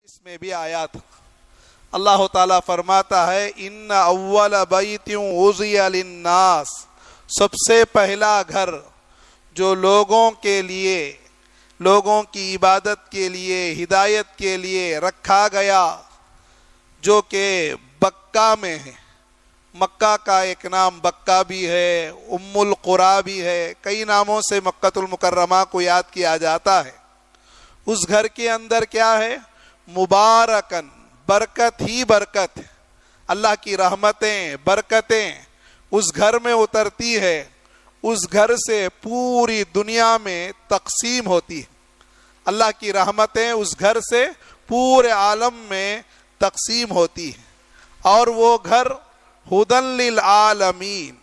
اس میں بھی آیا تھا۔ اللہ تعالیٰ فرماتا ہے ان اول بیت وضع للناس، سب سے پہلا گھر جو لوگوں کے لیے، لوگوں کی عبادت کے لیے، ہدایت کے لیے رکھا گیا، جو کہ بکہ میں ہے۔ مکہ کا ایک نام بکہ بھی ہے، ام القریٰ بھی ہے، کئی ناموں سے مکۃ المکرمہ کو یاد کیا جاتا ہے۔ اس گھر کے اندر کیا ہے؟ مبارکن، برکت ہی برکت، اللہ کی رحمتیں، برکتیں اس گھر میں اترتی ہے، اس گھر سے پوری دنیا میں تقسیم ہوتی ہے۔ اللہ کی رحمتیں اس گھر سے پورے عالم میں تقسیم ہوتی ہے، اور وہ گھر ہدی للعالمین،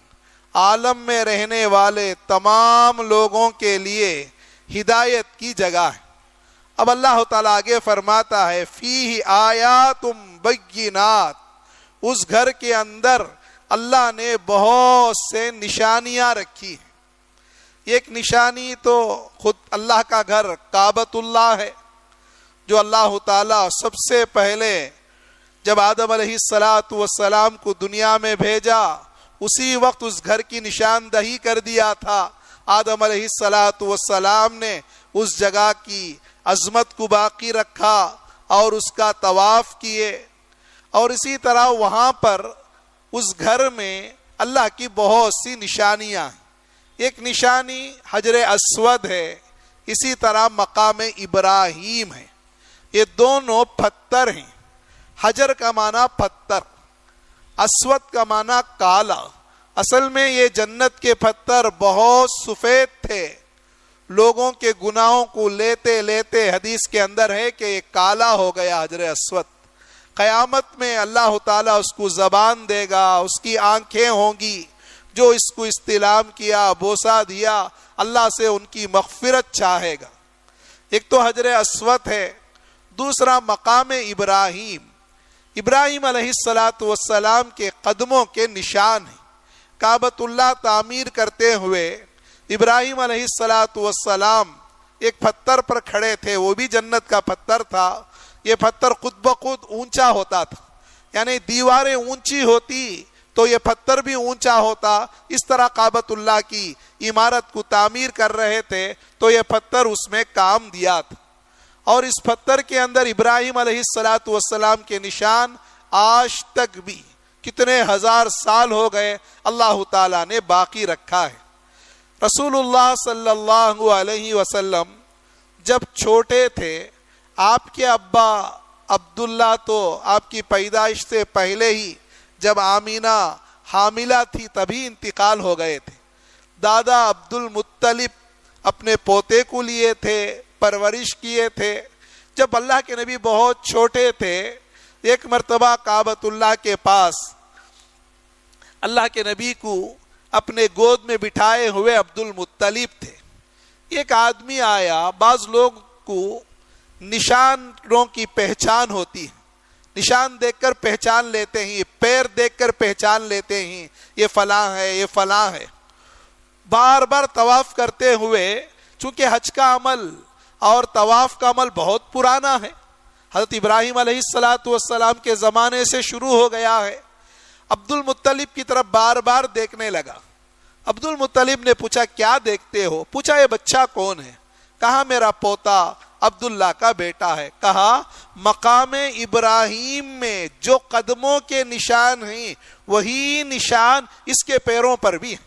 عالم میں رہنے والے تمام لوگوں کے لیے ہدایت کی جگہ ہے۔ اب اللہ تعالیٰ آگے فرماتا ہے فیہ آیات بینات، اس گھر کے اندر اللہ نے بہت سے نشانیاں رکھی ہیں۔ ایک نشانی تو خود اللہ کا گھر کعبۃ اللہ ہے، جو اللہ تعالیٰ سب سے پہلے جب آدم علیہ السلام کو دنیا میں بھیجا، اسی وقت اس گھر کی نشاندہی کر دیا تھا۔ آدم علیہ السلام نے اس جگہ کی عظمت کو باقی رکھا اور اس کا طواف کیے، اور اسی طرح وہاں پر اس گھر میں اللہ کی بہت سی نشانیاں ہیں۔ ایک نشانی حجر اسود ہے، اسی طرح مقام ابراہیم ہے۔ یہ دونوں پتھر ہیں، حجر کا معنی پتھر، اسود کا معنی کالا۔ اصل میں یہ جنت کے پتھر بہت سفید تھے، لوگوں کے گناہوں کو لیتے لیتے حدیث کے اندر ہے کہ یہ کالا ہو گیا حجر اسود۔ قیامت میں اللہ تعالیٰ اس کو زبان دے گا، اس کی آنکھیں ہوں گی، جو اس کو استلام کیا، بوسہ دیا، اللہ سے ان کی مغفرت چاہے گا۔ ایک تو حجر اسود ہے، دوسرا مقام ابراہیم۔ ابراہیم علیہ السلام کے قدموں کے نشان ہیں۔ کعبۃ اللہ تعمیر کرتے ہوئے ابراہیم علیہ السلام ایک پتھر پر کھڑے تھے، وہ بھی جنت کا پتھر تھا۔ یہ پتھر خود بخود اونچا ہوتا تھا، یعنی دیواریں اونچی ہوتی تو یہ پتھر بھی اونچا ہوتا۔ اس طرح کعبۃ اللہ کی عمارت کو تعمیر کر رہے تھے تو یہ پتھر اس میں کام دیا تھا، اور اس پتھر کے اندر ابراہیم علیہ السلام کے نشان آج تک بھی کتنے ہزار سال ہو گئے اللہ تعالیٰ نے باقی رکھا ہے۔ رسول اللہ صلی اللہ علیہ وسلم جب چھوٹے تھے، آپ کے ابا عبداللہ تو آپ کی پیدائش سے پہلے ہی جب آمینہ حاملہ تھی تبھی انتقال ہو گئے تھے۔ دادا عبد المطلب اپنے پوتے کو لیے تھے، پرورش کیے تھے۔ جب اللہ کے نبی بہت چھوٹے تھے، ایک مرتبہ کعبۃ اللہ کے پاس اللہ کے نبی کو اپنے گود میں بٹھائے ہوئے عبد المطلب تھے۔ ایک آدمی آیا، بعض لوگ کو نشانوں کی پہچان ہوتی ہے، نشان دیکھ کر پہچان لیتے ہیں، پیر دیکھ کر پہچان لیتے ہیں، یہ فلاں ہے، یہ فلاں ہے۔ بار بار طواف کرتے ہوئے، چونکہ حج کا عمل اور طواف کا عمل بہت پرانا ہے، حضرت ابراہیم علیہ السلام کے زمانے سے شروع ہو گیا ہے، عبد المطلب کی طرف بار بار دیکھنے لگا۔ عبد المطلب نے پوچھا کیا دیکھتے ہو؟ پوچھا یہ بچہ کون ہے؟ کہا میرا پوتا عبداللہ کا بیٹا ہے۔ کہا مقام ابراہیم میں جو قدموں کے نشان ہیں وہی نشان اس کے پیروں پر بھی ہیں،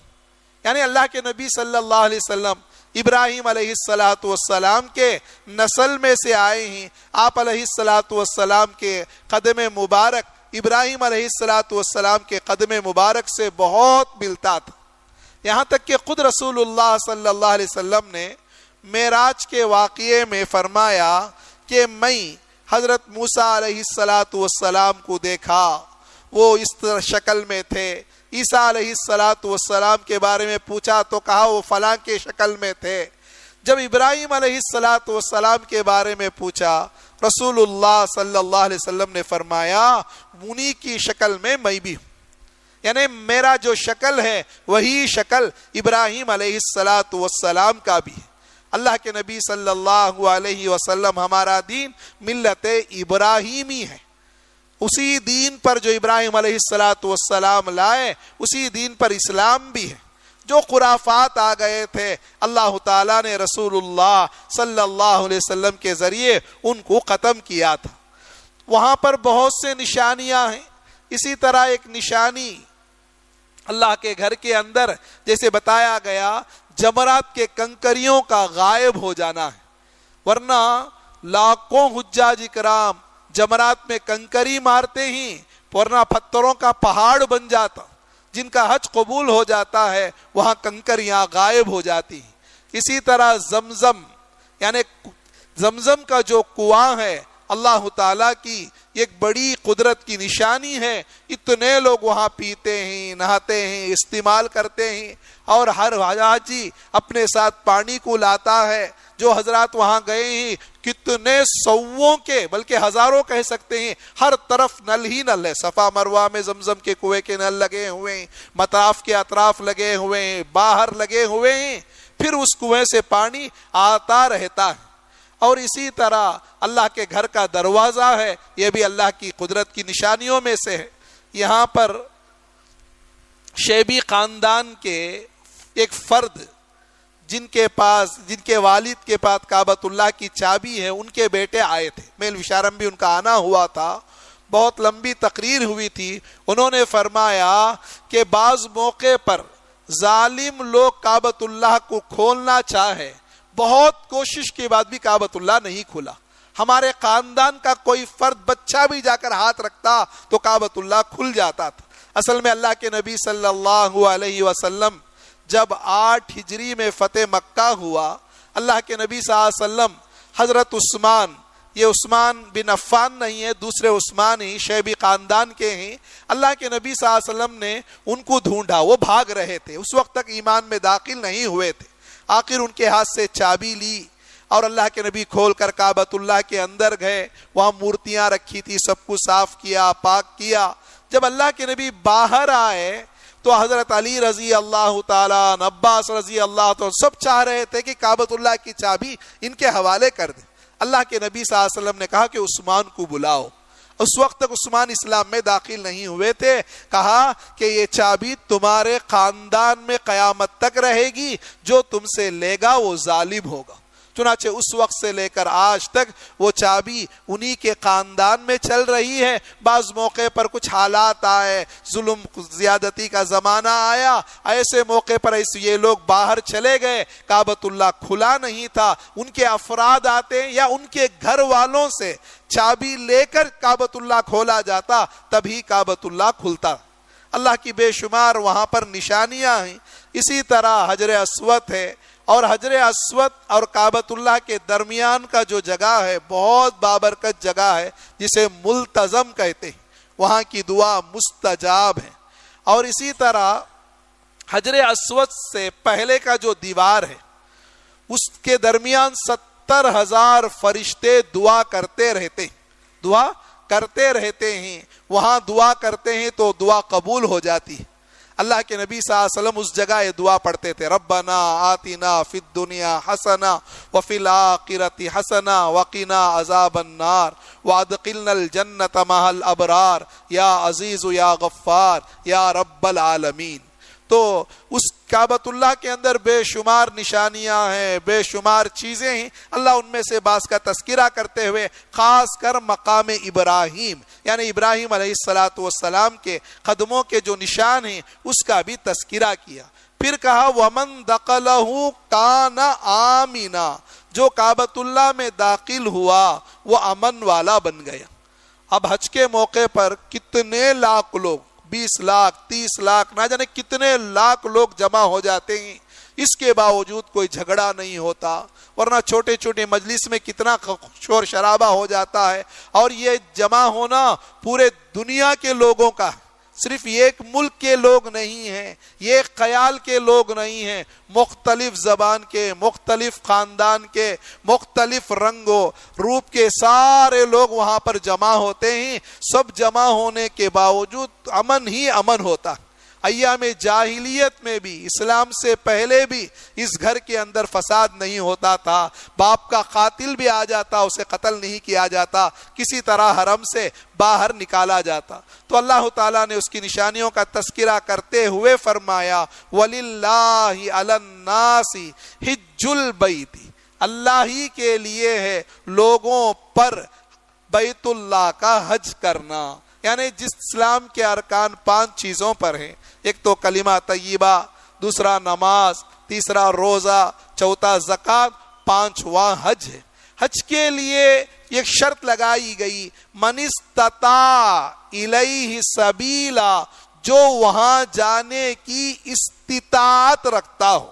یعنی اللہ کے نبی صلی اللہ علیہ وسلم ابراہیم علیہ السلام کے نسل میں سے آئے ہیں۔ آپ علیہ السلام کے قدم مبارک ابراہیم علیہ السلام کے قدم مبارک سے بہت ملتا تھا، یہاں تک کہ خود رسول اللہ صلی اللہ علیہ وسلم نے معراج کے واقعے میں فرمایا کہ میں حضرت موسیٰ علیہ السلام کو دیکھا، وہ اس شکل میں تھے۔ عیسیٰ علیہ السلام کے بارے میں پوچھا تو کہا وہ فلاں کے شکل میں تھے۔ جب ابراہیم علیہ السلام کے بارے میں پوچھا، رسول اللہ صلی اللہ علیہ وسلم نے فرمایا انہی کی شکل میں میں بھی ہوں، یعنی میرا جو شکل ہے وہی شکل ابراہیم علیہ السلام کا بھی ہے۔ اللہ کے نبی صلی اللہ علیہ وسلم ہمارا دین ملت ابراہیمی ہے، اسی دین پر جو ابراہیم علیہ السلام لائے اسی دین پر اسلام بھی ہے۔ جو خرافات آ گئے تھے اللہ تعالیٰ نے رسول اللہ صلی اللہ علیہ وسلم کے ذریعے ان کو ختم کیا تھا۔ وہاں پر بہت سے نشانیاں ہیں، اسی طرح ایک نشانی اللہ کے گھر کے اندر جیسے بتایا گیا جمرات کے کنکریوں کا غائب ہو جانا ہے، ورنہ لاکھوں حجاج کرام جمرات میں کنکری مارتے ہی ورنہ پتھروں کا پہاڑ بن جاتا، جن کا حج قبول ہو جاتا ہے وہاں کنکریاں غائب ہو جاتی ہیں۔ اسی طرح زمزم یعنی زمزم کا جو کنواں ہے اللہ تعالیٰ کی ایک بڑی قدرت کی نشانی ہے، اتنے لوگ وہاں پیتے ہیں، نہاتے ہیں، استعمال کرتے ہیں، اور ہر حاجی اپنے ساتھ پانی کو لاتا ہے۔ جو حضرات وہاں گئے ہیں کتنے سووں کے بلکہ ہزاروں کہہ سکتے ہیں، ہر طرف نل ہی نل ہے، صفا مروہ میں زمزم کے کنویں کے نل لگے ہوئے ہیں، مطاف کے اطراف لگے ہوئے ہیں، باہر لگے ہوئے ہیں، پھر اس کنویں سے پانی آتا رہتا ہے۔ اور اسی طرح اللہ کے گھر کا دروازہ ہے، یہ بھی اللہ کی قدرت کی نشانیوں میں سے ہے۔ یہاں پر شیبی خاندان کے ایک فرد جن کے والد کے پاس کعبۃ اللہ کی چابی ہے، ان کے بیٹے آئے تھے، میل وشارم بھی ان کا آنا ہوا تھا، بہت لمبی تقریر ہوئی تھی۔ انہوں نے فرمایا کہ بعض موقع پر ظالم لوگ کعبۃ اللہ کو کھولنا چاہے، بہت کوشش کے بعد بھی کعبۃ اللہ نہیں کھلا۔ ہمارے خاندان کا کوئی فرد بچہ بھی جا کر ہاتھ رکھتا تو کعبۃ اللہ کھل جاتا تھا۔ اصل میں اللہ کے نبی صلی اللہ علیہ وسلم جب 8 ہجری میں فتح مکہ ہوا، اللہ کے نبی صلی اللہ علیہ وسلم حضرت عثمان، یہ عثمان بن عفان نہیں ہے، دوسرے عثمان ہی شیبی خاندان کے ہیں، اللہ کے نبی صلی اللہ علیہ وسلم نے ان کو ڈھونڈا، وہ بھاگ رہے تھے، اس وقت تک ایمان میں داخل نہیں ہوئے تھے۔ آخر ان کے ہاتھ سے چابی لی اور اللہ کے نبی کھول کر کعبۃ اللہ کے اندر گئے، وہاں مورتیاں رکھی تھی، سب کو صاف کیا، پاک کیا۔ جب اللہ کے نبی باہر آئے تو حضرت علی رضی اللہ تعالیٰ، عباس رضی اللہ تعالیٰ سب چاہ رہے تھے کہ کعبۃ اللہ کی چابی ان کے حوالے کر دیں۔ اللہ کے نبی صلی اللہ علیہ وسلم نے کہا کہ عثمان کو بلاؤ۔ اس وقت تک عثمان اسلام میں داخل نہیں ہوئے تھے۔ کہا کہ یہ چابی تمہارے خاندان میں قیامت تک رہے گی، جو تم سے لے گا وہ ظالم ہوگا۔ چنانچہ اس وقت سے لے کر آج تک وہ چابی انہی کے خاندان میں چل رہی ہے۔ بعض موقع پر کچھ حالات آئے، ظلم زیادتی کا زمانہ آیا، ایسے موقع پر یہ لوگ باہر چلے گئے، کعبۃ اللہ کھلا نہیں تھا، ان کے افراد آتے یا ان کے گھر والوں سے چابی لے کر کعبۃ اللہ کھولا جاتا، تبھی کعبۃ اللہ کھلتا۔ اللہ کی بے شمار وہاں پر نشانیاں ہیں۔ اسی طرح حجر اسود ہے، اور حجر اسود اور کعبۃ اللہ کے درمیان کا جو جگہ ہے بہت بابرکت جگہ ہے، جسے ملتزم کہتے ہیں، وہاں کی دعا مستجاب ہے۔ اور اسی طرح حجر اسود سے پہلے کا جو دیوار ہے اس کے درمیان 70,000 فرشتے دعا کرتے رہتے ہیں، وہاں دعا کرتے ہیں تو دعا قبول ہو جاتی ہے۔ اللہ کے نبی صلی اللہ علیہ وسلم اس جگہ یہ دعا پڑھتے تھے، ربنا آتنا فی الدنیا حسنہ وفی الآخرۃ حسنہ وقنا عذاب النار وادخلنا الجنۃ مع الابرار یا عزیز یا غفار یا رب العالمین۔ تو اس کعبۃ اللہ کے اندر بے شمار نشانیاں ہیں، بے شمار چیزیں ہیں۔ اللہ ان میں سے بعض کا تذکرہ کرتے ہوئے خاص کر مقام ابراہیم یعنی ابراہیم علیہ السلام کے قدموں کے جو نشان ہیں اس کا بھی تذکرہ کیا۔ پھر کہا وَمَن دَخَلَهُ كَانَ آمِنًا، جو کعبۃ اللہ میں داخل ہوا وہ امن والا بن گیا۔ اب حج کے موقع پر کتنے لاکھ لوگ، 20 لاکھ 30 لاکھ نہ جانے کتنے لاکھ لوگ جمع ہو جاتے ہیں، اس کے باوجود کوئی جھگڑا نہیں ہوتا، ورنہ چھوٹے چھوٹے مجلس میں کتنا شور شرابہ ہو جاتا ہے۔ اور یہ جمع ہونا پورے دنیا کے لوگوں کا، صرف ایک ملک کے لوگ نہیں ہیں، یہ ایک خیال کے لوگ نہیں ہیں، مختلف زبان کے، مختلف خاندان کے، مختلف رنگ و روپ کے سارے لوگ وہاں پر جمع ہوتے ہیں۔ سب جمع ہونے کے باوجود امن ہی امن ہوتا۔ ایام جاہلیت میں بھی، اسلام سے پہلے بھی اس گھر کے اندر فساد نہیں ہوتا تھا. باپ کا قاتل بھی آ جاتا اسے قتل نہیں کیا جاتا، کسی طرح حرم سے باہر نکالا جاتا. تو اللہ تعالیٰ نے اس کی نشانیوں کا تذکرہ کرتے ہوئے فرمایا وَلِلَّهِ عَلَى النَّاسِ حِجُّ الْبَيْتِ، اللہ ہی کے لیے ہے لوگوں پر بیت اللہ کا حج کرنا. یعنی جس اسلام کے ارکان 5 چیزوں پر ہیں، ایک تو کلمہ طیبہ، دوسرا نماز، تیسرا روزہ، چوتھا زکوٰۃ، 5واں حج ہے. حج کے لیے ایک شرط لگائی گئی، من استطاع الیہ سبیلا، جو وہاں جانے کی استطاعت رکھتا ہو،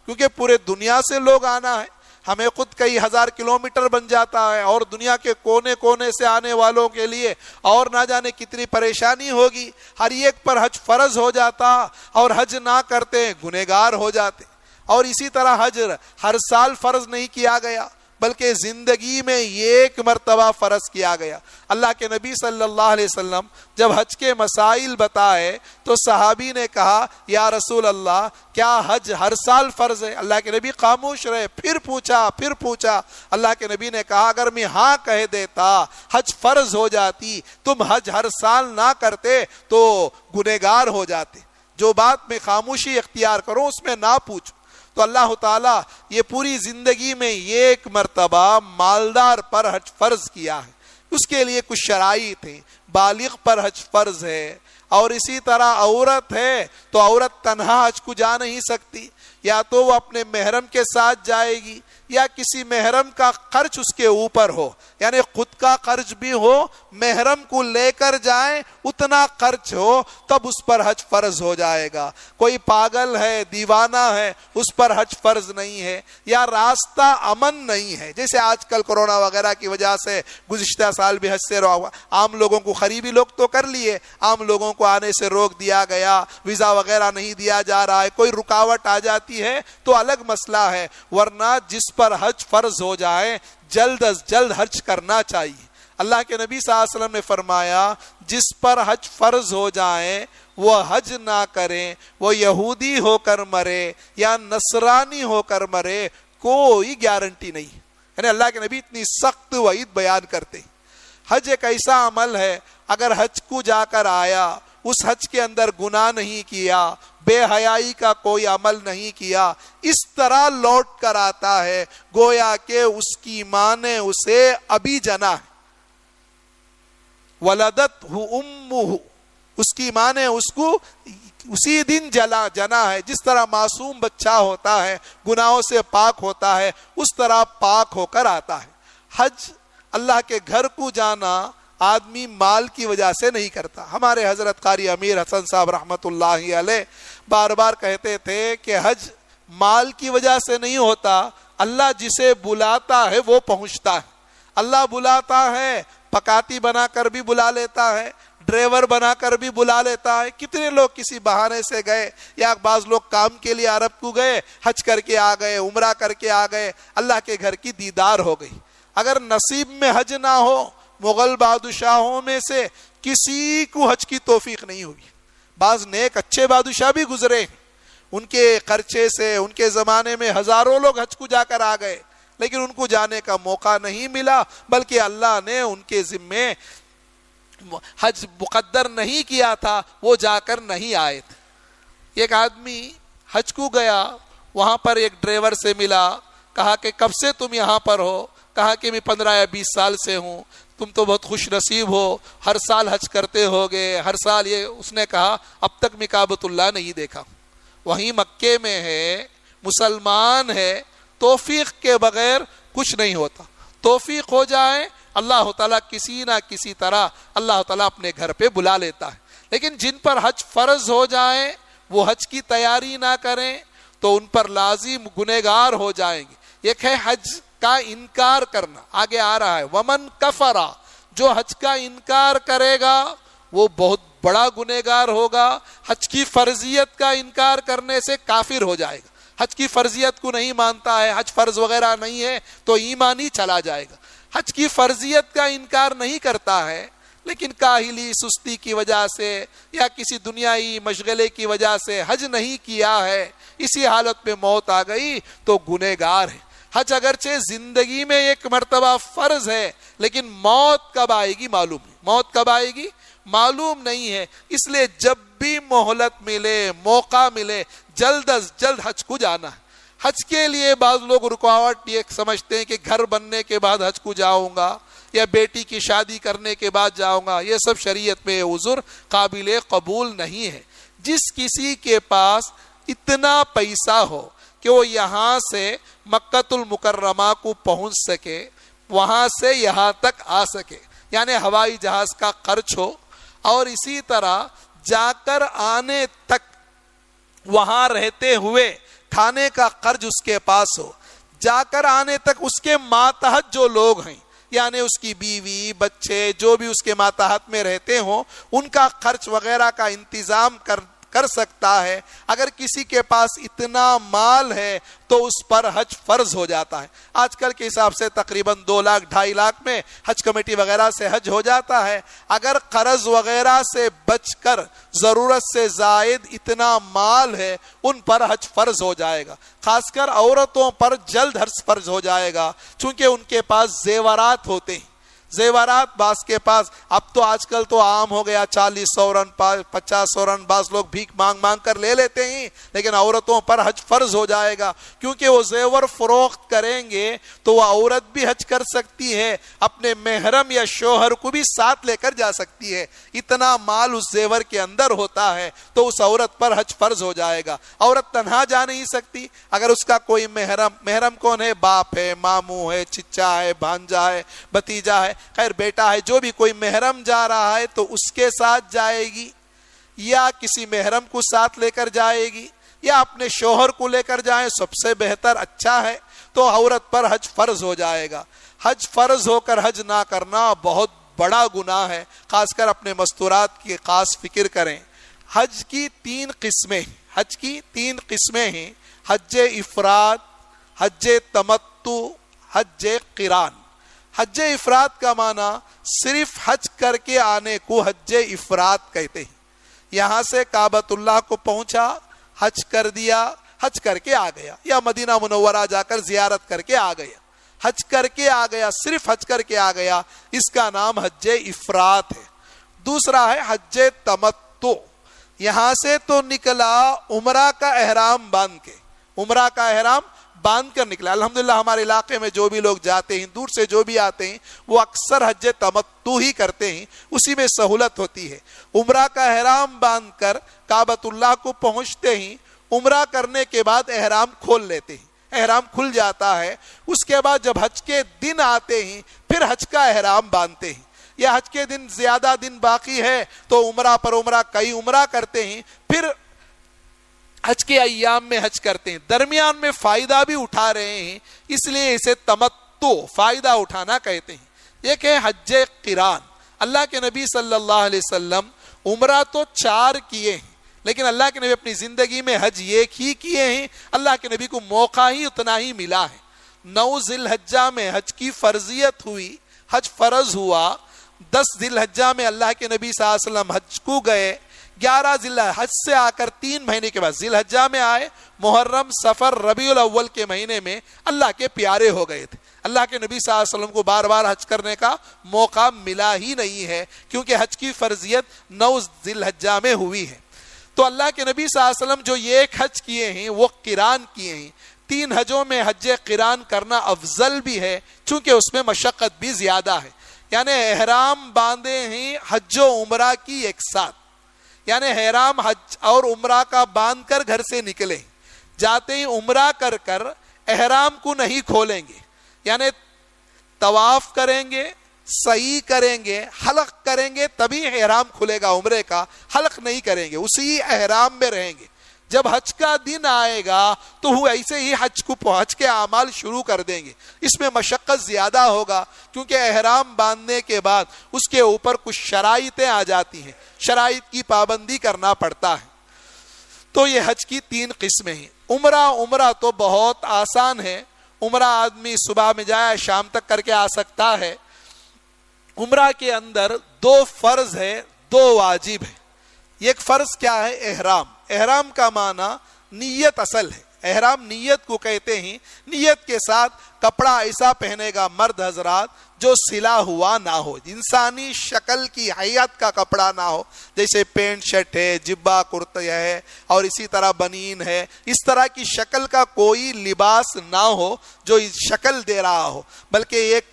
کیونکہ پورے دنیا سے لوگ آنا ہے، ہمیں خود کئی ہزار کلومیٹر بن جاتا ہے، اور دنیا کے کونے کونے سے آنے والوں کے لیے اور نہ جانے کتنی پریشانی ہوگی. ہر ایک پر حج فرض ہو جاتا اور حج نہ کرتے گنہگار ہو جاتے. اور اسی طرح حج ہر سال فرض نہیں کیا گیا، بلکہ زندگی میں ایک مرتبہ فرض کیا گیا. اللہ کے نبی صلی اللہ علیہ وسلم جب حج کے مسائل بتائے تو صحابی نے کہا یا رسول اللہ کیا حج ہر سال فرض ہے؟ اللہ کے نبی خاموش رہے. پھر پوچھا. اللہ کے نبی نے کہا اگر میں ہاں کہہ دیتا حج فرض ہو جاتی، تم حج ہر سال نہ کرتے تو گنہگار ہو جاتے. جو بات میں خاموشی اختیار کروں اس میں نہ پوچھو. تو اللہ تعالیٰ یہ پوری زندگی میں ایک مرتبہ مالدار پر حج فرض کیا ہے. اس کے لیے کچھ شرائط ہیں. بالغ پر حج فرض ہے، اور اسی طرح عورت ہے تو عورت تنہا حج کو جا نہیں سکتی، یا تو وہ اپنے محرم کے ساتھ جائے گی یا کسی محرم کا خرچ اس کے اوپر ہو، یعنی خود کا خرچ بھی ہو، محرم کو لے کر جائیں اتنا خرچ ہو، تب اس پر حج فرض ہو جائے گا. کوئی پاگل ہے، دیوانہ ہے، اس پر حج فرض نہیں ہے، یا راستہ امن نہیں ہے، جیسے آج کل کورونا وغیرہ کی وجہ سے گزشتہ سال بھی حج سے عام لوگوں کو، قریبی لوگ تو کر لیے، عام لوگوں کو آنے سے روک دیا گیا، ویزا وغیرہ نہیں دیا جا رہا ہے. کوئی رکاوٹ آ جاتی ہے تو الگ مسئلہ ہے، ورنہ جس پر حج فرض ہو جائے جلد از جلد حج کرنا چاہیے. اللہ کے نبی صلی اللہ علیہ وسلم نے فرمایا جس پر حج فرض ہو جائیں وہ حج نہ کریں، وہ یہودی ہو کر مرے یا نصرانی ہو کر مرے، کوئی گارنٹی نہیں. یعنی اللہ کے نبی اتنی سخت وعید بیان کرتے ہیں. حج ایک ایسا عمل ہے، اگر حج کو جا کر آیا، اس حج کے اندر گناہ نہیں کیا، بے حیائی کا کوئی عمل نہیں کیا، اس طرح لوٹ کر آتا ہے گویا کہ اس کی ماں نے اسے ابھی جنا ہے. ولدتہ امہ، اس کی ماں نے اس کو اسی دن جنا ہے. جس طرح معصوم بچہ ہوتا ہے، گناہوں سے پاک ہوتا ہے، اس طرح پاک ہو کر آتا ہے. حج اللہ کے گھر کو جانا آدمی مال کی وجہ سے نہیں کرتا. ہمارے حضرت قاری امیر حسن صاحب رحمت اللہ علیہ بار بار کہتے تھے کہ حج مال کی وجہ سے نہیں ہوتا، اللہ جسے بلاتا ہے وہ پہنچتا ہے. اللہ بلاتا ہے، پکاتی بنا کر بھی بلا لیتا ہے، ڈرائیور بنا کر بھی بلا لیتا ہے. کتنے لوگ کسی بہانے سے گئے، یا بعض لوگ کام کے لیے عرب کو گئے، حج کر کے آ گئے، عمرہ کر کے آ گئے، اللہ کے گھر کی دیدار ہو گئی. اگر نصیب میں حج نہ ہو، مغل بادشاہوں میں سے کسی کو حج کی توفیق نہیں ہوگی. بعض نیک اچھے بادشاہ بھی گزرے، ان کے خرچے سے ان کے زمانے میں ہزاروں لوگ حج کو جا کر آ گئے، لیکن ان کو جانے کا موقع نہیں ملا، بلکہ اللہ نے ان کے ذمے حج مقدر نہیں کیا تھا، وہ جا کر نہیں آئے تھے. ایک آدمی حج کو گیا، وہاں پر ایک ڈرائیور سے ملا، کہا کہ کب سے تم یہاں پر ہو؟ کہا کہ میں 15 یا 20 سال سے ہوں. تم تو بہت خوش نصیب ہو، ہر سال حج کرتے ہوگے، ہر سال یہ. اس نے کہا اب تک میں کعبۃ اللہ نہیں دیکھا. وہیں مکے میں ہے، مسلمان ہے، توفیق کے بغیر کچھ نہیں ہوتا. توفیق ہو جائے اللہ تعالیٰ کسی نہ کسی طرح اللہ تعالیٰ اپنے گھر پہ بلا لیتا ہے. لیکن جن پر حج فرض ہو جائے وہ حج کی تیاری نہ کریں تو ان پر لازم گنہگار ہو جائیں گے. ایک ہے حج کا انکار کرنا، آگے آ رہا ہے ومن کفرا، جو حج کا انکار کرے گا وہ بہت بڑا گنہگار ہوگا. حج کی فرضیت کا انکار کرنے سے کافر ہو جائے گا. حج کی فرضیت کو نہیں مانتا ہے، حج فرض وغیرہ نہیں ہے تو ایمان ہی چلا جائے گا. حج کی فرضیت کا انکار نہیں کرتا ہے لیکن کاہلی سستی کی وجہ سے یا کسی دنیائی مشغلے کی وجہ سے حج نہیں کیا ہے، اسی حالت میں موت آ گئی تو گنہگار ہے۔ حج اگرچہ زندگی میں ایک مرتبہ فرض ہے، لیکن موت کب آئے گی معلوم نہیں، موت کب آئے گی معلوم نہیں ہے۔ اس لیے جب بھی مہلت ملے، موقع ملے، جلد از جلد حج کو جانا ہے۔ حج کے لیے بعض لوگ رکاوٹ یہ سمجھتے ہیں کہ گھر بننے کے بعد حج کو جاؤں گا یا بیٹی کی شادی کرنے کے بعد جاؤں گا، یہ سب شریعت میں عذر قابل قبول نہیں ہے۔ جس کسی کے پاس اتنا پیسہ ہو کہ وہ یہاں سے مکۃ المکرمہ کو پہنچ سکے، وہاں سے یہاں تک آ سکے، یعنی ہوائی جہاز کا خرچ ہو، اور اسی طرح جا کر آنے تک وہاں رہتے ہوئے کھانے کا خرچ اس کے پاس ہو، جا کر آنے تک اس کے ماتحت جو لوگ ہیں، یعنی اس کی بیوی بچے جو بھی اس کے ماتحت میں رہتے ہوں، ان کا خرچ وغیرہ کا انتظام کر سکتا ہے۔ اگر کسی کے پاس اتنا مال ہے تو اس پر حج فرض ہو جاتا ہے۔ آج کل کے حساب سے تقریباً 2 لاکھ 2.5 لاکھ میں حج کمیٹی وغیرہ سے حج ہو جاتا ہے۔ اگر قرض وغیرہ سے بچ کر ضرورت سے زائد اتنا مال ہے، ان پر حج فرض ہو جائے گا۔ خاص کر عورتوں پر جلد حج فرض ہو جائے گا، چونکہ ان کے پاس زیورات ہوتے ہیں۔ زیورات بعض کے پاس، اب تو آج کل تو عام ہو گیا 40 سورن 50 سورن بعض لوگ بھیک مانگ مانگ کر لے لیتے ہیں، لیکن عورتوں پر حج فرض ہو جائے گا، کیونکہ وہ زیور فروخت کریں گے تو وہ عورت بھی حج کر سکتی ہے، اپنے محرم یا شوہر کو بھی ساتھ لے کر جا سکتی ہے۔ اتنا مال اس زیور کے اندر ہوتا ہے تو اس عورت پر حج فرض ہو جائے گا۔ عورت تنہا جا نہیں سکتی، اگر اس کا کوئی محرم کون ہے؟ باپ ہے، ماموں ہے، چچا ہے، بھانجا ہے، بھتیجا ہے، خیر بیٹا ہے، جو بھی کوئی محرم جا رہا ہے تو اس کے ساتھ جائے گی، یا کسی محرم کو ساتھ لے کر جائے گی، یا اپنے شوہر کو لے کر جائیں، سب سے بہتر اچھا ہے، تو عورت پر حج فرض ہو جائے گا۔ حج فرض ہو کر حج نہ کرنا بہت بڑا گناہ ہے، خاص کر اپنے مستورات کی خاص فکر کریں۔ حج کی 3 قسمیں ہیں، حج افراد، حج تمتع، حج قران۔ حج افراد کا معنی صرف حج کر کے آنے کو حج افراد کہتے ہیں۔ یہاں سے کعبۃ اللہ کو پہنچا، حج کر دیا، حج کر کے آ گیا، یا مدینہ منورہ جا کر زیارت کر کے آ گیا، حج کر کے آ گیا، صرف حج کر کے آ گیا، اس کا نام حج افراد ہے۔ دوسرا ہے حج تمتع، یہاں سے تو نکلا عمرہ کا احرام باندھ کر نکلا۔ الحمدللہ ہمارے علاقے میں جو بھی لوگ جاتے ہیں، دور سے جو بھی آتے ہیں، وہ اکثر حج تمتع ہی کرتے ہیں، اسی میں سہولت ہوتی ہے۔ عمرہ کا احرام باندھ کر کعبۃ اللہ کو پہنچتے ہیں، عمرہ کرنے کے بعد احرام کھول لیتے ہیں، احرام کھل جاتا ہے۔ اس کے بعد جب حج کے دن آتے ہیں، پھر حج کا احرام باندھتے ہیں، یا حج کے دن زیادہ دن باقی ہے تو عمرہ پر عمرہ کئی عمرہ کرتے ہیں، پھر حج کے ایام میں حج کرتے ہیں، درمیان میں فائدہ بھی اٹھا رہے ہیں، اس لیے اسے تمتع، فائدہ اٹھانا کہتے ہیں۔ ایک ہے حج قران۔ اللہ کے نبی صلی اللہ علیہ وسلم عمرہ تو 4 کیے ہیں، لیکن اللہ کے نبی اپنی زندگی میں حج 1 ہی کیے ہیں۔ اللہ کے نبی کو موقع ہی اتنا ہی ملا ہے۔ 9 ذی الحجہ میں حج کی فرضیت ہوئی، حج فرض ہوا۔ 10 ذی الحجہ میں اللہ کے نبی صلی اللہ علیہ وسلم حج کو گئے۔ 11 ذی الحجہ حج سے آ کر 3 مہینے کے بعد ذی الحجہ میں آئے، محرم، صفر، ربیع الاول کے مہینے میں اللہ کے پیارے ہو گئے تھے۔ اللہ کے نبی صلی اللہ علیہ وسلم کو بار بار حج کرنے کا موقع ملا ہی نہیں ہے، کیونکہ حج کی فرضیت 9 ذی الحجہ میں ہوئی ہے۔ تو اللہ کے نبی صلی اللہ علیہ وسلم جو یہ 1 حج کیے ہیں وہ قران کیے ہیں۔ 3 حجوں میں حج قران کرنا افضل بھی ہے، چونکہ اس میں مشقت بھی زیادہ ہے۔ یعنی احرام باندھے ہیں حج و عمرہ کی ایک ساتھ، یعنی احرام حج اور عمرہ کا باندھ کر گھر سے نکلے، جاتے ہی عمرہ کر کر احرام کو نہیں کھولیں گے، یعنی طواف کریں گے، سعی کریں گے، حلق کریں گے، تبھی احرام کھلے گا عمرے کا، حلق نہیں کریں گے، اسی احرام میں رہیں گے۔ جب حج کا دن آئے گا تو وہ ایسے ہی حج کے اعمال شروع کر دیں گے۔ اس میں مشقت زیادہ ہوگا، کیونکہ احرام باندھنے کے بعد اس کے اوپر کچھ شرائطیں آ جاتی ہیں، شرائط کی پابندی کرنا پڑتا ہے۔ تو یہ حج کی 3 قسمیں ہیں۔ عمرہ تو بہت آسان ہے، عمرہ آدمی صبح میں جائے شام تک کر کے آ سکتا ہے۔ عمرہ کے اندر 2 فرض ہے، 2 واجب ہے۔ ایک فرض کیا ہے؟ احرام۔ احرام کا معنی نیت اصل ہے۔ احرام نیت کو کہتے ہیں۔ نیت کے ساتھ کپڑا ایسا پہنے گا مرد حضرات جو سلا ہوا نہ ہو، انسانی شکل کی حیت کا کپڑا نہ ہو، جیسے پینٹ شرٹ ہے، جبہ کرتا ہے، اور اسی طرح بنین ہے، اس طرح کی شکل کا کوئی لباس نہ ہو جو شکل دے رہا ہو، بلکہ ایک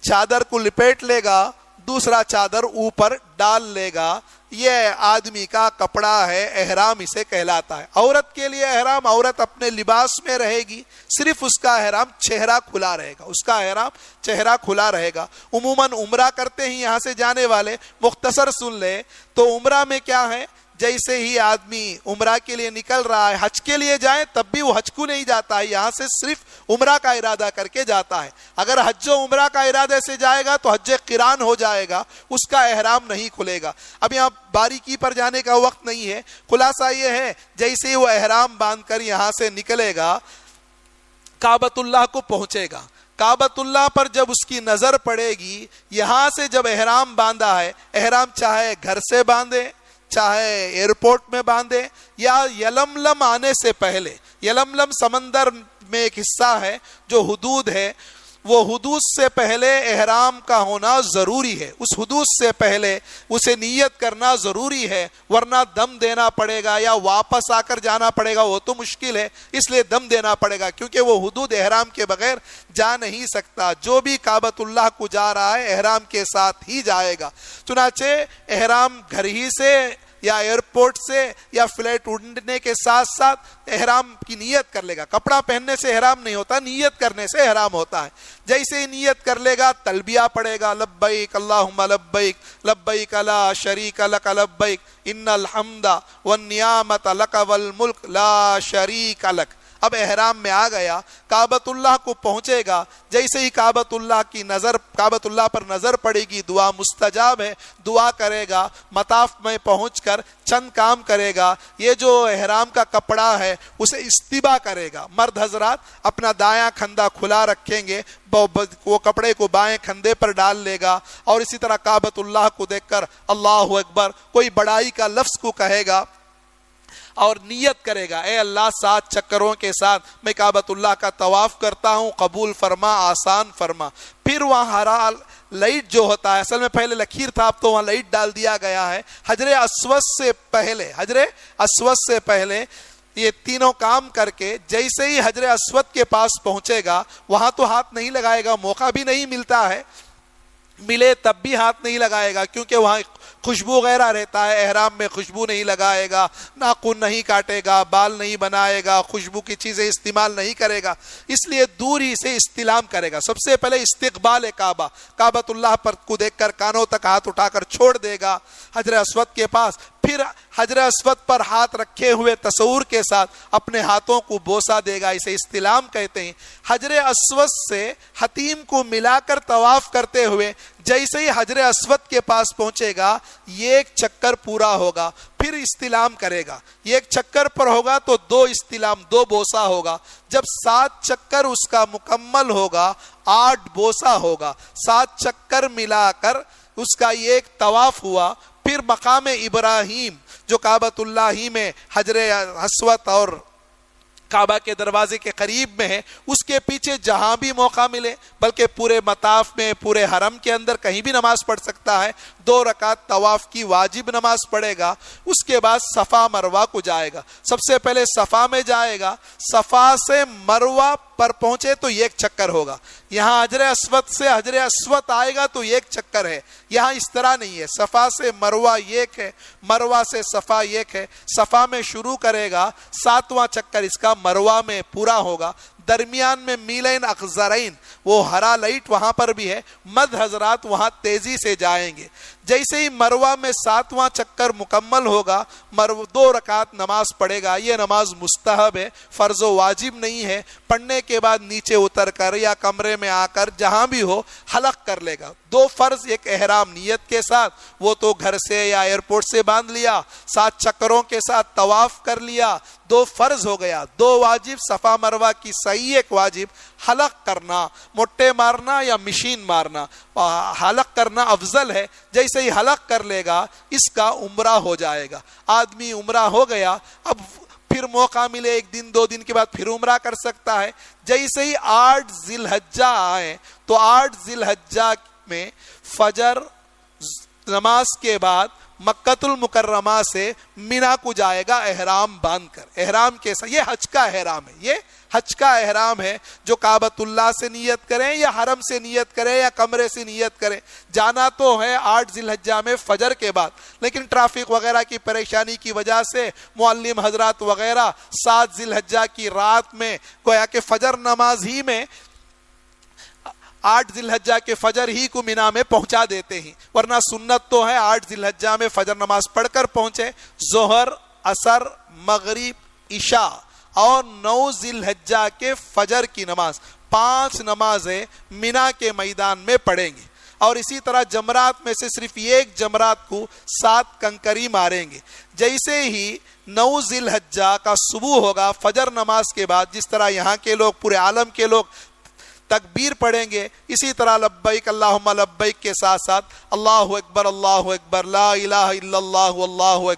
چادر کو لپیٹ لے گا، دوسرا چادر اوپر ڈال لے گا، یہ آدمی کا کپڑا ہے، احرام اسے کہلاتا ہے۔ عورت کے لیے احرام، عورت اپنے لباس میں رہے گی، صرف اس کا احرام چہرہ کھلا رہے گا، اس کا احرام چہرہ کھلا رہے گا۔ عموماً عمرہ کرتے ہیں یہاں سے جانے والے، مختصر سن لے تو عمرہ میں کیا ہے، جیسے ہی آدمی عمرہ کے لیے نکل رہا ہے، حج کے لیے جائے تب بھی وہ حج کو نہیں جاتا ہے، یہاں سے صرف عمرہ کا ارادہ کر کے جاتا ہے۔ اگر حج و عمرہ کا ارادے سے جائے گا تو حج قران ہو جائے گا، اس کا احرام نہیں کھلے گا۔ اب یہاں باریکی پر جانے کا وقت نہیں ہے، خلاصہ یہ ہے جیسے ہی وہ احرام باندھ کر یہاں سے نکلے گا، کعبۃ اللہ کو پہنچے گا، کعبۃ اللہ پر جب اس کی نظر پڑے گی، یہاں سے جب احرام باندھا ہے، احرام چاہے گھر سے باندھے، چاہے ایئرپورٹ میں باندھے، یا یلملم آنے سے پہلے، یلملم سمندر میں ایک حصہ ہے جو حدود ہے، وہ حدود سے پہلے احرام کا ہونا ضروری ہے، اس حدود سے پہلے اسے نیت کرنا ضروری ہے، ورنہ دم دینا پڑے گا یا واپس آ کر جانا پڑے گا، وہ تو مشکل ہے، اس لیے دم دینا پڑے گا، کیونکہ وہ حدود احرام کے بغیر جا نہیں سکتا۔ جو بھی کعبۃ اللہ کو جا رہا ہے احرام کے ساتھ ہی جائے گا۔ چنانچہ احرام گھر ہی سے یا ایئرپورٹ سے یا فلائٹ اڑنے کے ساتھ ساتھ احرام کی نیت کر لے گا۔ کپڑا پہننے سے احرام نہیں ہوتا، نیت کرنے سے احرام ہوتا ہے۔ جیسے ہی نیت کر لے گا، تلبیہ پڑے گا، لبیک اللہم لبیک، لبیک لا شریک لک لبیک، ان الحمد والنعمت لک والملک لا شریک لک۔ اب احرام میں آ گیا، کعبۃ اللہ کو پہنچے گا، جیسے ہی کعبۃ اللہ پر نظر پڑے گی، دعا مستجاب ہے، دعا کرے گا، مطاف میں پہنچ کر چند کام کرے گا۔ یہ جو احرام کا کپڑا ہے اسے استباع کرے گا۔ مرد حضرات اپنا دایاں کھندا کھلا رکھیں گے، وہ کپڑے کو بائیں کھندے پر ڈال لے گا، اور اسی طرح کعبۃ اللہ کو دیکھ کر اللہ اکبر کوئی بڑائی کا لفظ کو کہے گا اور نیت کرے گا، اے اللہ 7 چکروں کے ساتھ میں کعبۃ اللہ کا طواف کرتا ہوں، قبول فرما، آسان فرما۔ پھر وہاں ہرا لائٹ جو ہوتا ہے، اصل میں پہلے لکیر تھا، اب تو وہاں لائٹ ڈال دیا گیا ہے۔ حجر اسود سے پہلے یہ تینوں کام کر کے جیسے ہی حجر اسود کے پاس پہنچے گا، وہاں تو ہاتھ نہیں لگائے گا، موقع بھی نہیں ملتا ہے، ملے تب بھی ہاتھ نہیں لگائے گا، کیونکہ وہاں خوشبو وغیرہ رہتا ہے، احرام میں خوشبو نہیں لگائے گا، ناخن نہیں کاٹے گا، بال نہیں بنائے گا، خوشبو کی چیزیں استعمال نہیں کرے گا، اس لیے دور ہی سے استلام کرے گا۔ سب سے پہلے استقبال کعبہ، کعبۃ اللہ پر کو دیکھ کر کانوں تک ہاتھ اٹھا کر چھوڑ دے گا حجر اسود کے پاس، پھر حجر اسود پر ہاتھ رکھے ہوئے تصور کے ساتھ اپنے ہاتھوں کو بوسہ دے گا، اسے استلام کہتے ہیں۔ حجر اسود سے حتیم کو ملا کر طواف کرتے ہوئے جیسے ہی حجر اسود کے پاس پہنچے گا، یہ ایک چکر پورا ہوگا، پھر استلام کرے گا۔ یہ ایک چکر پر ہوگا تو 2 استلام، 2 بوسہ ہوگا۔ جب 7 چکر اس کا مکمل ہوگا، 8 بوسہ ہوگا، 7 چکر ملا کر اس کا یہ ایک طواف ہوا۔ پھر مقام ابراہیم جو کعبۃ اللہ ہی میں حجر اسود اور کعبہ کے دروازے کے قریب میں ہے، اس کے پیچھے جہاں بھی موقع ملے، بلکہ پورے مطاف میں، پورے حرم کے اندر کہیں بھی نماز پڑھ سکتا ہے، 2 رکعت طواف کی واجب نماز پڑھے گا۔ اس کے بعد صفا مروہ کو جائے گا، سب سے پہلے صفا میں جائے گا، صفا سے مروہ پر پہنچے تو ایک چکر ہوگا۔ یہاں حجر اسود سے حجر اسود آئے گا تو ایک چکر ہے، یہاں اس طرح نہیں ہے، صفا سے مروہ ایک ہے، مروہ سے صفا ایک ہے۔ صفا میں شروع کرے گا، 7واں چکر اس کا مروہ میں پورا ہوگا۔ درمیان میں میلین اخضرین، وہ ہرا لائٹ وہاں پر بھی ہے، مرد حضرات وہاں تیزی سے جائیں گے۔ جیسے ہی مروہ میں 7واں چکر مکمل ہوگا، 2 رکعت نماز پڑھے گا۔ یہ نماز مستحب ہے، فرض و واجب نہیں ہے۔ پڑھنے کے بعد نیچے اتر کر یا کمرے میں آ کر جہاں بھی ہو حلق کر لے گا۔ 2 فرض، ایک احرام نیت کے ساتھ، وہ تو گھر سے یا ایئرپورٹ سے باندھ لیا، 7 چکروں کے ساتھ طواف کر لیا، دو فرض ہو گیا، دو واجب، صفا مروہ کی صحیح ایک واجب، حلق کرنا، مٹے مارنا یا مشین مارنا۔ حلق کرنا افضل ہے، جیسے ہی حلق کر لے گا اس کا عمرہ ہو جائے گا۔ آدمی عمرہ ہو گیا، اب پھر موقع ملے 1 دن 2 دن کے بعد پھر عمرہ کر سکتا ہے۔ جیسے ہی 8 ذی الحجہ آئے تو 8 ذی الحجہ میں فجر نماز کے بعد مکۃ المکرمہ سے مینا کو جائے گا احرام باندھ کر، احرام کے ساتھ۔ یہ حج کا احرام ہے، یہ حج کا احرام ہے جو کعبۃ اللہ سے نیت کریں یا حرم سے نیت کریں یا کمرے سے نیت کریں۔ جانا تو ہے 8 ذی الحجہ میں فجر کے بعد، لیکن ٹریفک وغیرہ کی پریشانی کی وجہ سے معلم حضرات وغیرہ 7 ذی الحجہ کی رات میں گویا کہ فجر نماز ہی میں 8 ذی الحجہ کے فجر ہی کو مینا میں پہنچا دیتے ہیں، ورنہ سنت تو ہے 8 ذی الحجہ میں فجر نماز پڑھ کر پہنچے۔ ظہر، عصر، مغرب، عشاء اور 9 ذی الحجہ کے فجر کی نماز، 5 نمازیں مینا کے میدان میں پڑھیں گے، اور اسی طرح جمرات میں سے صرف ایک جمرات کو 7 کنکری ماریں گے۔ جیسے ہی 9 ذی الحجہ کا صبح ہوگا فجر نماز کے بعد، جس طرح یہاں کے لوگ پورے عالم کے لوگ تکبیر پڑھیں گے، اسی طرح لبیک اللہم لبیک کے ساتھ ساتھ اللہ اکبر لا الہ الا اللہ واللہ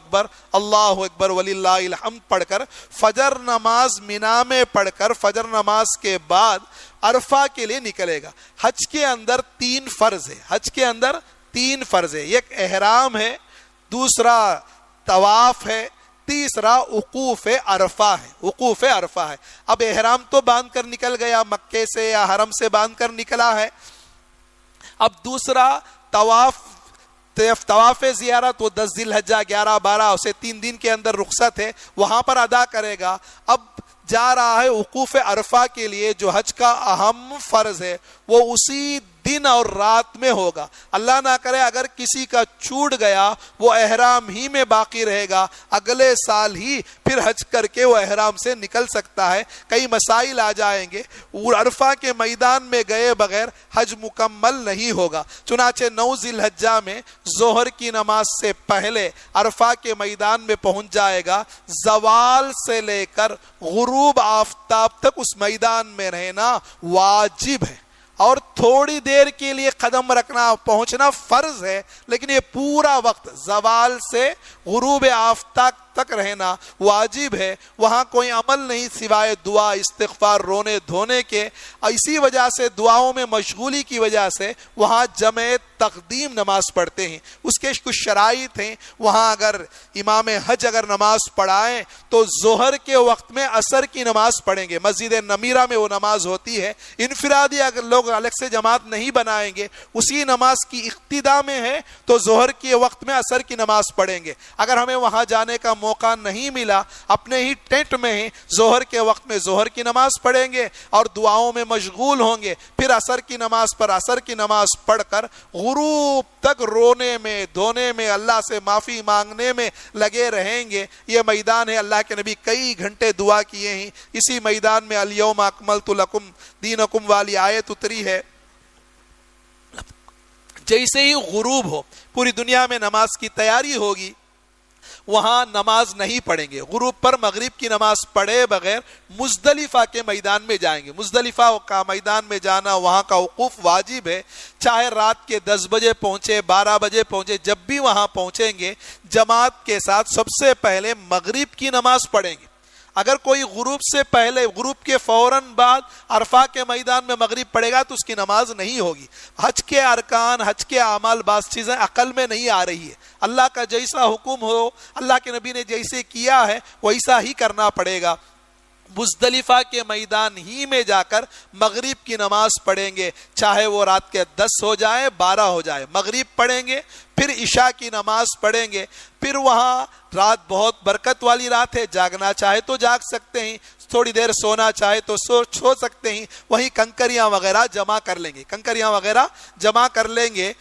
اکبر وللہ الحمد پڑھ کر فجر نماز مینا میں پڑھ کر فجر نماز کے بعد عرفہ کے لیے نکلے گا۔ حج کے اندر 3 فرض ہے، حج کے اندر 3 فرض ہے، ایک احرام ہے، دوسرا طواف ہے، تیسرا وقوف عرفہ ہے، وقوف عرفہ ہے۔ اب احرام تو باندھ کر نکل گیا، مکے سے یا حرم سے باندھ کر نکلا ہے، اب دوسرا طواف زیارت، وہ 10 ذی الحجہ 11 12 اسے 3 دن کے اندر رخصت ہے، وہاں پر ادا کرے گا۔ اب جا رہا ہے وقوف عرفہ کے لیے، جو حج کا اہم فرض ہے وہ اسی دن اور رات میں ہوگا۔ اللہ نہ کرے اگر کسی کا چھوٹ گیا وہ احرام ہی میں باقی رہے گا، اگلے سال ہی پھر حج کر کے وہ احرام سے نکل سکتا ہے۔ کئی مسائل آ جائیں گے، عرفہ کے میدان میں گئے بغیر حج مکمل نہیں ہوگا۔ چنانچہ 9 ذی الحجہ میں ظہر کی نماز سے پہلے عرفہ کے میدان میں پہنچ جائے گا، زوال سے لے کر غروب آفتاب تک اس میدان میں رہنا واجب ہے، اور تھوڑی دیر کے لیے قدم رکھنا پہنچنا فرض ہے، لیکن یہ پورا وقت زوال سے غروب آفتاب تک رہنا واجب ہے۔ وہاں کوئی عمل نہیں سوائے دعا، استغفار، رونے دھونے کے۔ اسی وجہ سے دعاؤں میں مشغولی کی وجہ سے وہاں جمع تقدیم نماز پڑھتے ہیں۔ اس کے کچھ شرائط ہیں، وہاں اگر امام حج اگر نماز پڑھائیں تو ظہر کے وقت میں عصر کی نماز پڑھیں گے، مسجد نمیرہ میں وہ نماز ہوتی ہے۔ انفرادی اگر لوگ الگ سے جماعت نہیں بنائیں گے، اسی نماز کی اقتدا میں ہے تو ظہر کے وقت میں عصر کی نماز پڑھیں گے۔ اگر ہمیں وہاں جانے کا موقع نہیں ملا، اپنے ہی ٹینٹ میں ہیں، ظہر کے وقت میں ظہر کی نماز پڑھیں گے اور دعاؤں میں مشغول ہوں گے، پھر عصر کی نماز پر عصر کی نماز پڑھ کر غروب تک رونے میں دھونے میں اللہ سے معافی مانگنے میں لگے رہیں گے۔ یہ میدان ہے، اللہ کے نبی کئی گھنٹے دعا کیے ہیں اسی میدان میں۔ الیوم اکملت لکم دینکم والی آیت اتری ہے۔ جیسے ہی غروب ہو، پوری دنیا میں نماز کی تیاری ہوگی، وہاں نماز نہیں پڑھیں گے، غروب پر مغرب کی نماز پڑھے بغیر مزدلفہ کے میدان میں جائیں گے۔ مزدلفہ کا میدان میں جانا، وہاں کا وقوف واجب ہے، چاہے رات کے 10 بجے پہنچے، 12 بجے پہنچے، جب بھی وہاں پہنچیں گے جماعت کے ساتھ سب سے پہلے مغرب کی نماز پڑھیں گے۔ اگر کوئی غروب سے پہلے، غروب کے فوراً بعد عرفہ کے میدان میں مغرب پڑھے گا تو اس کی نماز نہیں ہوگی۔ حج کے ارکان، حج کے اعمال، بعض چیزیں عقل میں نہیں آ رہی ہے، اللہ کا جیسا حکم ہو، اللہ کے نبی نے جیسے کیا ہے ویسا ہی کرنا پڑے گا۔ مزدلفہ کے میدان ہی میں جا کر مغرب کی نماز پڑھیں گے، چاہے وہ رات کے 10 ہو جائے 12 ہو جائے، مغرب پڑھیں گے، پھر عشاء کی نماز پڑھیں گے۔ پھر وہاں رات بہت برکت والی رات ہے، جاگنا چاہے تو جاگ سکتے ہیں، تھوڑی دیر سونا چاہے تو سو سکتے ہیں، وہیں کنکریاں وغیرہ جمع کر لیں گے، کنکریاں وغیرہ جمع کر لیں گے۔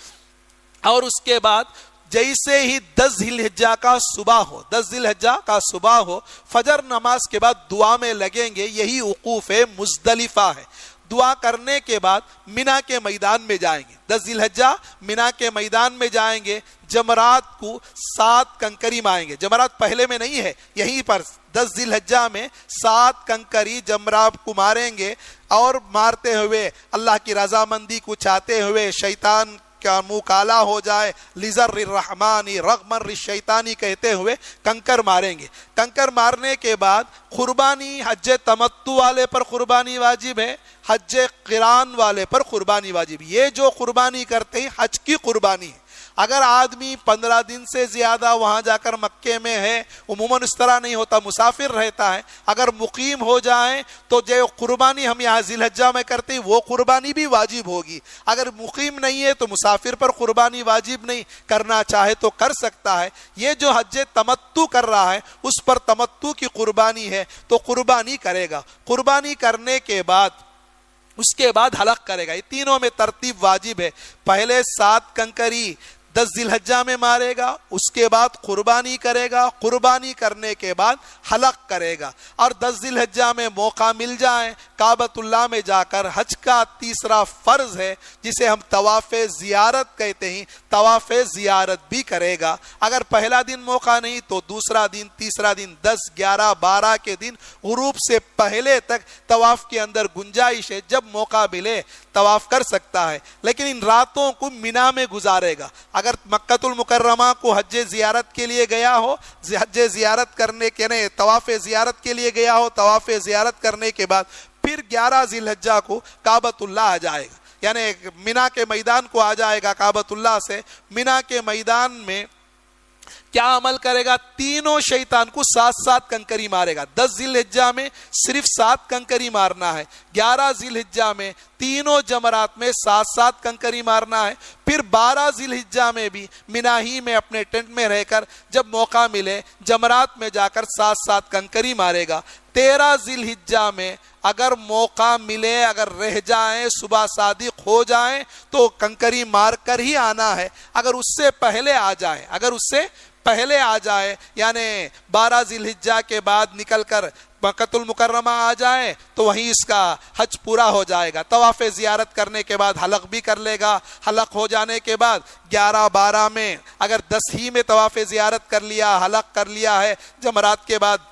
اور اس کے بعد جیسے ہی 10 ذی الحجہ کا صبح ہو، 10 ذی الحجہ کا صبح ہو، فجر نماز کے بعد دعا میں لگیں گے۔ یہی وقوف مزدلفہ ہے۔ دعا کرنے کے بعد مینا کے میدان میں جائیں گے. 10 ذی الحجہ مینا کے میدان میں جائیں گے. جمرات کو 7 کنکری ماریں گے. جمرات پہلے میں نہیں ہے, یہیں پر 10 ذی الحجہ میں 7 کنکری جمرات کو ماریں گے, اور مارتے ہوئے اللہ کی رضامندی کو چاہتے ہوئے, شیطان کا منہ کالا ہو جائے, لِزَرِّ الرحمانی رغم الشیطانی کہتے ہوئے کنکر ماریں گے. کنکر مارنے کے بعد قربانی حج تمتع والے پر قربانی واجب ہے, حج قران والے پر قربانی واجب. یہ جو قربانی کرتے ہیں حج کی قربانی ہے. اگر آدمی 15 دن سے زیادہ وہاں جا کر مکے میں ہے, عموماً اس طرح نہیں ہوتا, مسافر رہتا ہے, اگر مقیم ہو جائیں تو جو قربانی ہم یہاں ذی الحجہ میں کرتے ہیں وہ قربانی بھی واجب ہوگی. اگر مقیم نہیں ہے تو مسافر پر قربانی واجب نہیں, کرنا چاہے تو کر سکتا ہے. یہ جو حج تمتع کر رہا ہے اس پر تمتع کی قربانی ہے تو قربانی کرے گا. قربانی کرنے کے بعد اس کے بعد حلق کرے گا. یہ تینوں میں ترتیب واجب ہے. پہلے 7 کنکری 10 ذی الحجہ میں مارے گا, اس کے بعد قربانی کرے گا, قربانی کرنے کے بعد حلق کرے گا. اور 10 ذی الحجہ میں موقع مل جائے کعبۃ اللہ میں جا کر حج کا تیسرا فرض ہے جسے ہم طواف زیارت کہتے ہیں, طواف زیارت بھی کرے گا. اگر پہلا دن موقع نہیں تو دوسرا دن, تیسرا دن, 10, 11, 12 کے دن غروب سے پہلے تک طواف کے اندر گنجائش ہے, جب موقع ملے طواف کر سکتا ہے. لیکن ان راتوں کو مینا میں گزارے گا. اگر مکۃ المکرمہ کو حج زیارت کے لیے گیا ہو, حج زیارت کرنے کے نہیں طواف زیارت کے لیے گیا ہو, طواف زیارت کرنے کے بعد پھر 11 ذی الحجہ کو کعبۃ اللہ آ جائے گا, یعنی مینا کے میدان کو آ جائے گا کعبۃ اللہ سے. مینا کے میدان میں کیا عمل کرے گا؟ تینوں شیطان کو 7 کنکری مارے گا. 10 ذی الحجہ میں صرف 7 کنکری مارنا ہے, 11 ذی الحجہ میں تینوں جمرات میں 7 کنکری مارنا ہے. پھر 12 ذی الحجہ میں بھی مینا ہی میں اپنے ٹینٹ میں رہ کر جب موقع ملے جمرات میں جا کر 7 کنکری مارے گا. 13 ذی الحجہ میں اگر موقع ملے, اگر رہ جائیں, صبح صادق ہو جائیں تو کنکری مار کر ہی آنا ہے. اگر اس سے پہلے آ جائے یعنی 12 ذی الحجہ کے بعد نکل کر مکۃ المکرمہ آ جائے تو وہیں اس کا حج پورا ہو جائے گا. طواف زیارت کرنے کے بعد حلق بھی کر لے گا. حلق ہو جانے کے بعد 11, 12 میں اگر 10 ہی میں طواف زیارت کر لیا, حلق کر لیا ہے, جمرات کے بعد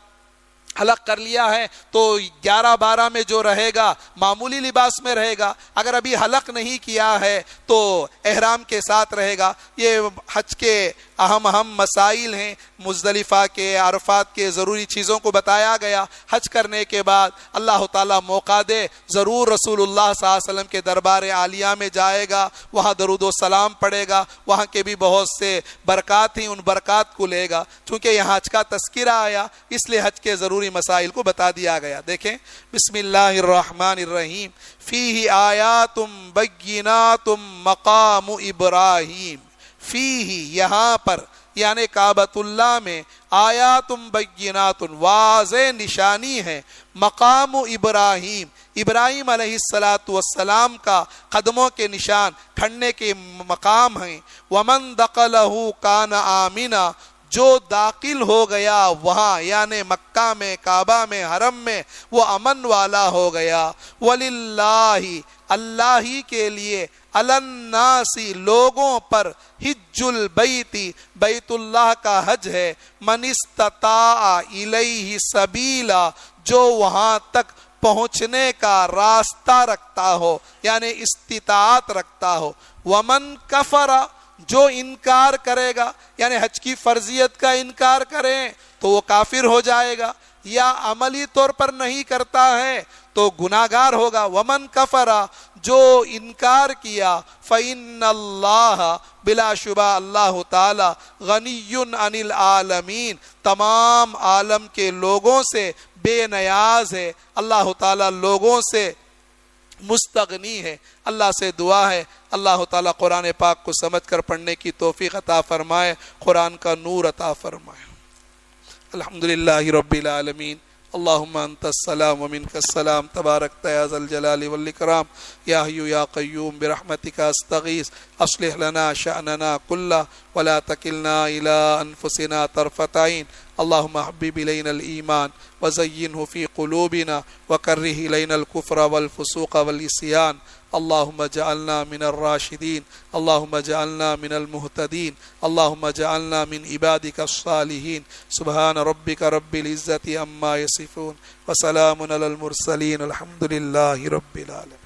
حلق کر لیا ہے تو 11, 12 میں جو رہے گا معمولی لباس میں رہے گا. اگر ابھی حلق نہیں کیا ہے تو احرام کے ساتھ رہے گا. یہ حج کے اہم مسائل ہیں. مزدلفہ کے, عرفات کے ضروری چیزوں کو بتایا گیا. حج کرنے کے بعد اللہ تعالیٰ موقع دے ضرور رسول اللہ صلی اللہ علیہ وسلم کے دربار عالیہ میں جائے گا, وہاں درود و سلام پڑھے گا, وہاں کے بھی بہت سے برکات ہیں, ان برکات کو لے گا. چونکہ یہاں حج کا تذکرہ آیا اس لیے حج کے ضروری مسائل کو بتا دیا گیا. دیکھیں بسم اللہ الرحمن الرحیم, فیہ آیات بینات مقام ابراہیم. فیہ یہاں پر یعنی کعبۃ اللہ میں آیات بینات واضح نشانی ہے, مقام ابراہیم ابراہیم علیہ السلام کا قدموں کے نشان, کھڑنے کے مقام ہیں. ومن دخلہ کان آمنا, جو داخل ہو گیا وہاں یعنی مکہ میں, کعبہ میں, حرم میں, وہ امن والا ہو گیا. وللہ اللہ ہی کے لیے, الناسی لوگوں پر, حج البیت بیت اللہ کا حج ہے, من استطاع الیہ سبیلا جو وہاں تک پہنچنے کا راستہ رکھتا ہو یعنی استطاعت رکھتا ہو. ومن کفر جو انکار کرے گا یعنی حج کی فرضیت کا انکار کرے تو وہ کافر ہو جائے گا, یا عملی طور پر نہیں کرتا ہے تو گناہگار ہوگا. ومن کفر جو انکار کیا, فإن اللہ بلا شبہ اللہ تعالی, غنی عن العالمین تمام عالم کے لوگوں سے بے نیاز ہے. اللہ تعالی لوگوں سے مستغنی ہے. اللہ سے دعا ہے اللہ تعالیٰ قرآن پاک کو سمجھ کر پڑھنے کی توفیق عطا فرمائے, قرآن کا نور عطا فرمائے. الحمدللہ رب العالمین. اللہم انت السلام ومنک السلام, تبارکت یا ذا الجلال والاکرام, یا حی یا قیوم برحمتک استغیث, اصلح لنا شأننا کلہ ولا تکلنا الی انفسنا طرفت عین. اللهم حبب إلينا الإيمان وزينه في قلوبنا وكره إلينا الكفر والفسوق والعصيان. اللهم اجعلنا من الراشدين، اللهم اجعلنا من المهتدين، اللهم اجعلنا من عبادك الصالحين. سبحان ربك رب العزة عما يصفون وسلام على المرسلين، الحمد لله رب العالمين.